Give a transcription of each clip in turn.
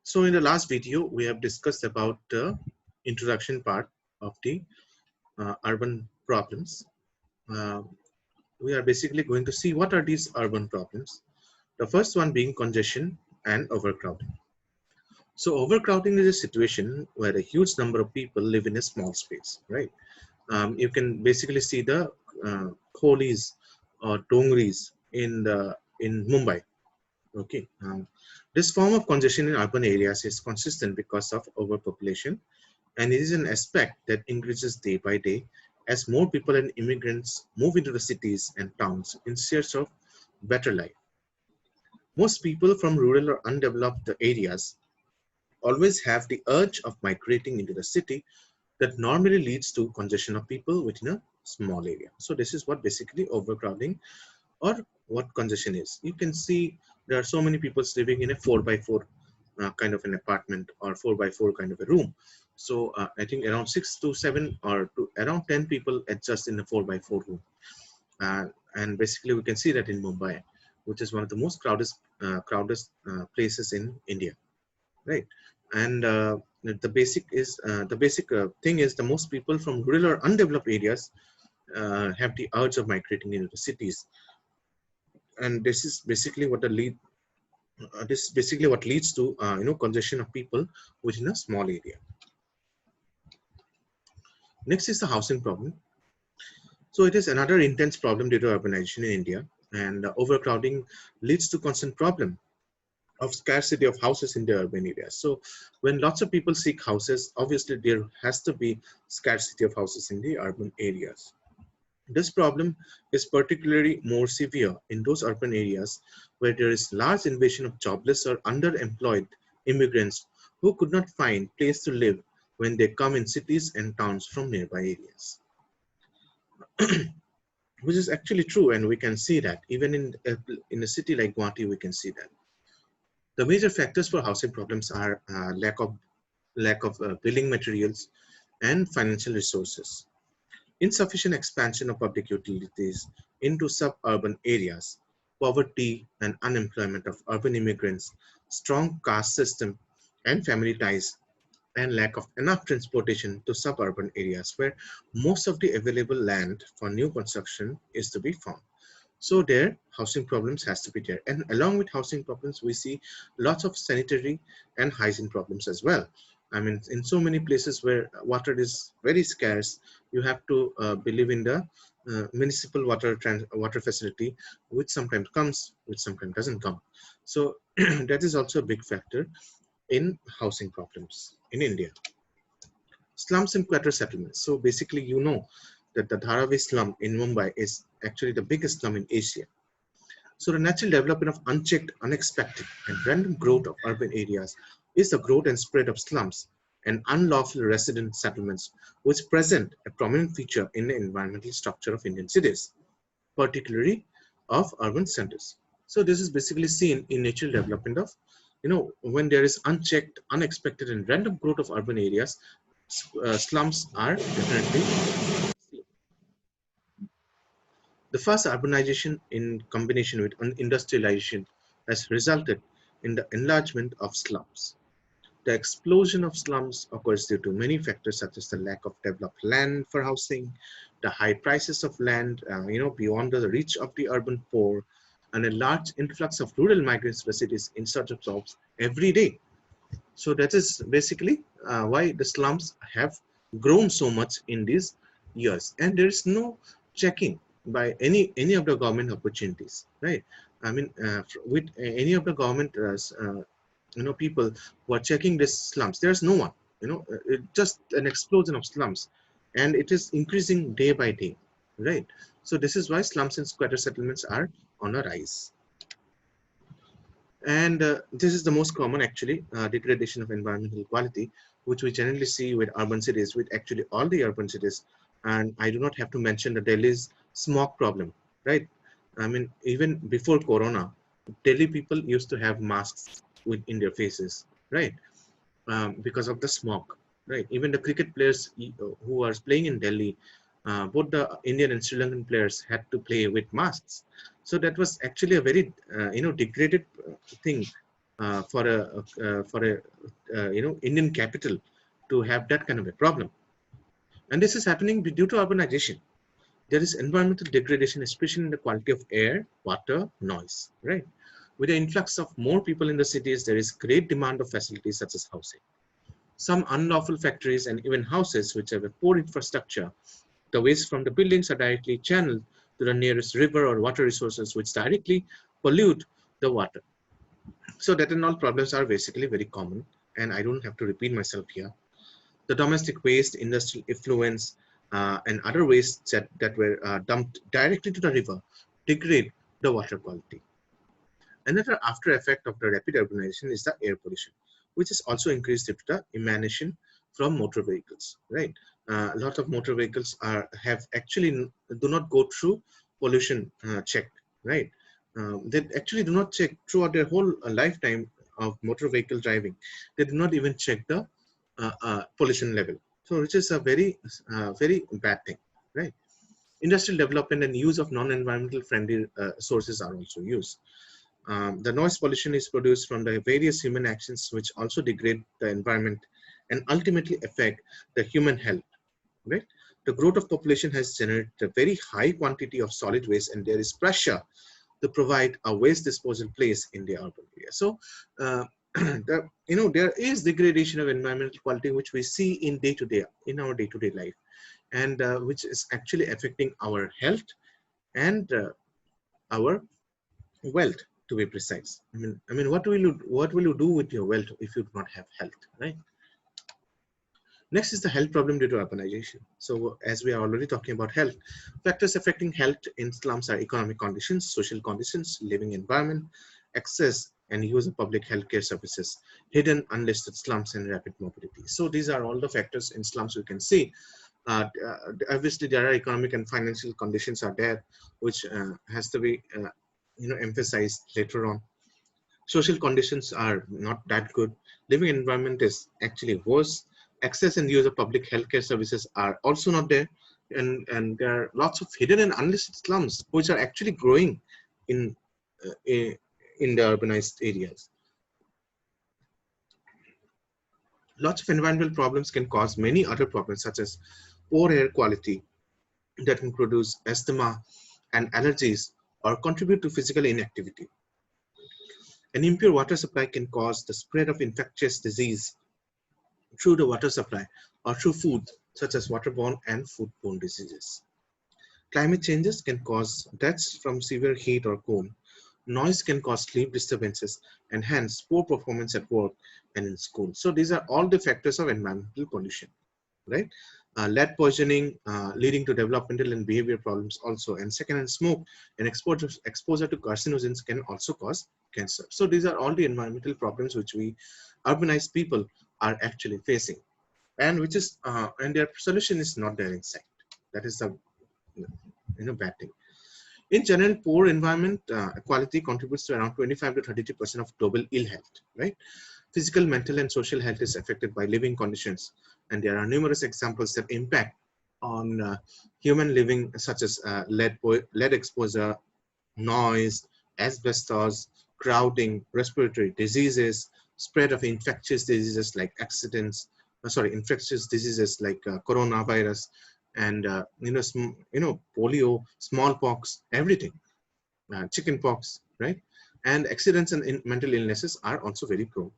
So in the last video, we have discussed about the introduction part of the urban problems. Uh, we are basically going to see what are these urban problems. The first one being congestion and overcrowding. So overcrowding is a situation where a huge number of people live in a small space, right? You can basically see the kholis or dongris in Mumbai. Okay, this form of congestion in urban areas is consistent because of overpopulation, and it is an aspect that increases day by day as more people and immigrants move into the cities and towns in search of better life. Most people from rural or undeveloped areas always have the urge of migrating into the city that normally leads to congestion of people within a small area. So this is what basically overcrowding or what congestion is. You can see there are so many people living in a 4x4 kind of an apartment or 4x4 kind of a room. So I think around 6 to 7 or around 10 people adjust in a 4x4 room. And basically we can see that in Mumbai, which is one of the most crowded places in India, right? And the basic thing is the most people from rural or undeveloped areas have the urge of migrating into the cities, and this is basically what leads to congestion of people within a small area. Next is the housing problem. So it is another intense problem due to urbanization in India, and overcrowding leads to constant problem of scarcity of houses in the urban areas. So when lots of people seek houses, obviously there has to be scarcity of houses in the urban areas. This problem is particularly more severe in those urban areas where there is large invasion of jobless or underemployed immigrants who could not find place to live when they come in cities and towns from nearby areas. Which is actually true, and we can see that even in a city like Guwahati, we can see that. The major factors for housing problems are lack of building materials and financial resources, insufficient expansion of public utilities into suburban areas, poverty and unemployment of urban immigrants, strong caste system and family ties, and lack of enough transportation to suburban areas where most of the available land for new construction is to be found. So there, housing problems has to be there. And along with housing problems, we see lots of sanitary and hygiene problems as well. I mean, in so many places where water is very scarce, you have to believe in the municipal water facility, which sometimes comes, which sometimes doesn't come. So that is also a big factor in housing problems in India. Slums and quarter settlements. So basically, you know that the Dharavi slum in Mumbai is actually the biggest slum in Asia. So the natural development of unchecked, unexpected, and random growth of urban areas is the growth and spread of slums and unlawful resident settlements, which present a prominent feature in the environmental structure of Indian cities, particularly of urban centers. So this is basically seen in natural development of, when there is unchecked, unexpected, and random growth of urban areas, slums are definitely seen. The fast urbanization in combination with industrialization has resulted in the enlargement of slums. The explosion of slums occurs due to many factors such as the lack of developed land for housing, the high prices of land, beyond the reach of the urban poor, and a large influx of rural migrants to the cities in search of jobs every day. So that is basically why the slums have grown so much in these years, and there is no checking by any of the government opportunities, right? I mean, with any of the government people who are checking these slums, there's no one. Just an explosion of slums, and it is increasing day by day, right? So this is why slums and squatter settlements are on a rise. And this is the most common, actually, degradation of environmental quality, which we generally see with urban cities, with actually all the urban cities. And I do not have to mention the Delhi's smog problem, right? I mean, even before Corona, Delhi people used to have masks in their faces, right? Because of the smog, right? Even the cricket players who are playing in Delhi, both the Indian and Sri Lankan players had to play with masks. So that was actually a very, degraded thing Indian capital to have that kind of a problem. And this is happening due to urbanization. There is environmental degradation, especially in the quality of air, water, noise, right? With the influx of more people in the cities, there is great demand of facilities such as housing. Some unlawful factories and even houses which have a poor infrastructure, the waste from the buildings are directly channeled to the nearest river or water resources, which directly pollute the water. So that and all problems are basically very common, and I don't have to repeat myself here. The domestic waste, industrial effluents, and other wastes that were dumped directly to the river degrade the water quality. Another after effect of the rapid urbanization is the air pollution, which is also increased due to the emanation from motor vehicles, right? A lot of motor vehicles have actually do not go through pollution check, right? They actually do not check throughout their whole lifetime of motor vehicle driving. They do not even check the pollution level. So which is a very bad thing, right? Industrial development and use of non-environmental friendly sources are also used. The noise pollution is produced from the various human actions which also degrade the environment and ultimately affect the human health, right? The growth of population has generated a very high quantity of solid waste, and there is pressure to provide a waste disposal place in the urban area. So, there is degradation of environmental quality which we see in our day-to-day life, and which is actually affecting our health and our wealth, to be precise. What will you do with your wealth if you do not have health, right? Next is the health problem due to urbanization. So as we are already talking about health, factors affecting health in slums are economic conditions, social conditions, living environment, access and use of public healthcare services, hidden unlisted slums, and rapid mobility. So these are all the factors in slums we can see. Obviously, there are economic and financial conditions are there, which has to be emphasized later on. Social conditions are not that good. Living environment is actually worse. Access and use of public healthcare services are also not there. And there are lots of hidden and unlisted slums, which are actually growing in the urbanized areas. Lots of environmental problems can cause many other problems, such as poor air quality that can produce asthma and allergies or contribute to physical inactivity. An impure water supply can cause the spread of infectious disease through the water supply or through food, such as waterborne and foodborne diseases. Climate changes can cause deaths from severe heat or cold. Noise can cause sleep disturbances and hence poor performance at work and in school. So these are all the factors of environmental pollution, right? Lead poisoning leading to developmental and behavior problems also, and secondhand smoke and exposure to carcinogens can also cause cancer. So these are all the environmental problems which we urbanized people are actually facing, and which is and their solution is not there in sight. That is the bad thing. In general, poor environment quality contributes to around 25 to 32% of global ill health, right? Physical, mental, and social health is affected by living conditions, and there are numerous examples that impact on human living, such as lead exposure, noise, asbestos, crowding, respiratory diseases, spread of infectious diseases like infectious diseases like coronavirus, and polio, smallpox, everything, chickenpox, right? And accidents and mental illnesses are also very prone.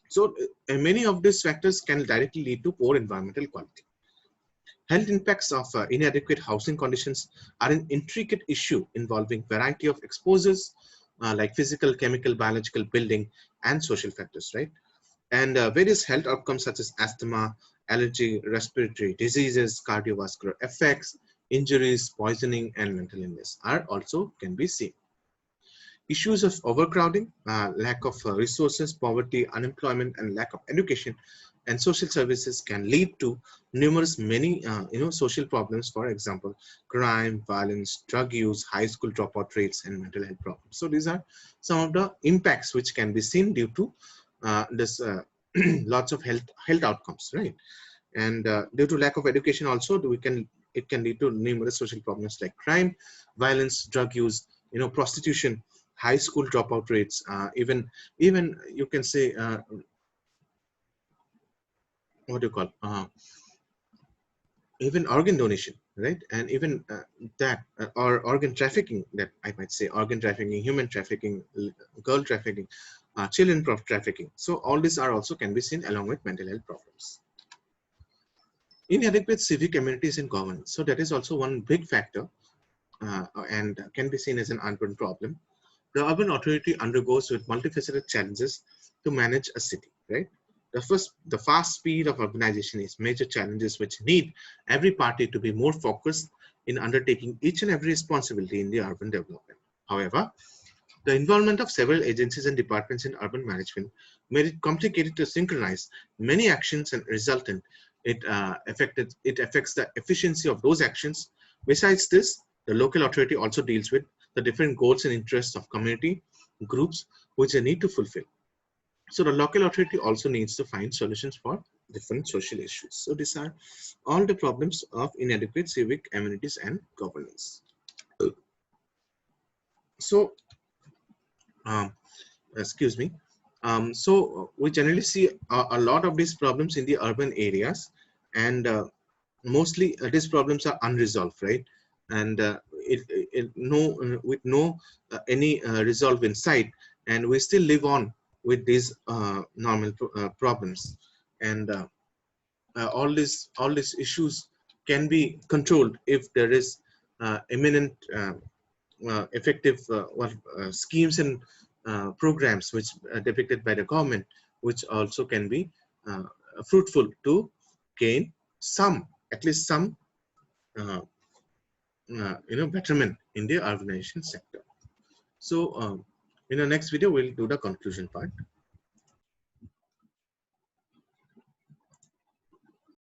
So many of these factors can directly lead to poor environmental quality. Health impacts of inadequate housing conditions are an intricate issue involving variety of exposures like physical, chemical, biological, building, and social factors, right? And various health outcomes such as asthma, allergy, respiratory diseases, cardiovascular effects, injuries, poisoning, and mental illness are also can be seen. Issues of overcrowding, lack of resources, poverty, unemployment, and lack of education and social services can lead to many social problems. For example, crime, violence, drug use, high school dropout rates, and mental health problems. So these are some of the impacts which can be seen due to this lots of health outcomes, right? And due to lack of education also, it can lead to numerous social problems like crime, violence, drug use, prostitution, high school dropout rates, even you can say what do you call even organ donation, right? And even that or organ trafficking, that I might say organ trafficking, human trafficking, girl trafficking, children trafficking. So all these are also can be seen along with mental health problems. Inadequate civic amenities and governance. So that is also one big factor and can be seen as an urban problem. The urban authority undergoes with multifaceted challenges to manage a city, right? The fast speed of urbanization is major challenges which need every party to be more focused in undertaking each and every responsibility in the urban development. However, the involvement of several agencies and departments in urban management made it complicated to synchronize many actions and result in it affects the efficiency of those actions. Besides this, the local authority also deals with the different goals and interests of community groups which they need to fulfill. So the local authority also needs to find solutions for different social issues. So these are all the problems of inadequate civic amenities and governance. So, excuse me. So we generally see a lot of these problems in the urban areas, and mostly these problems are unresolved, right? And with no any resolve in sight, and we still live on with these normal problems, and all these issues can be controlled if there is imminent effective schemes and programs which are depicted by the government, which also can be fruitful to gain some, at least some betterment in the urbanization sector. So in the next video we'll do the conclusion part.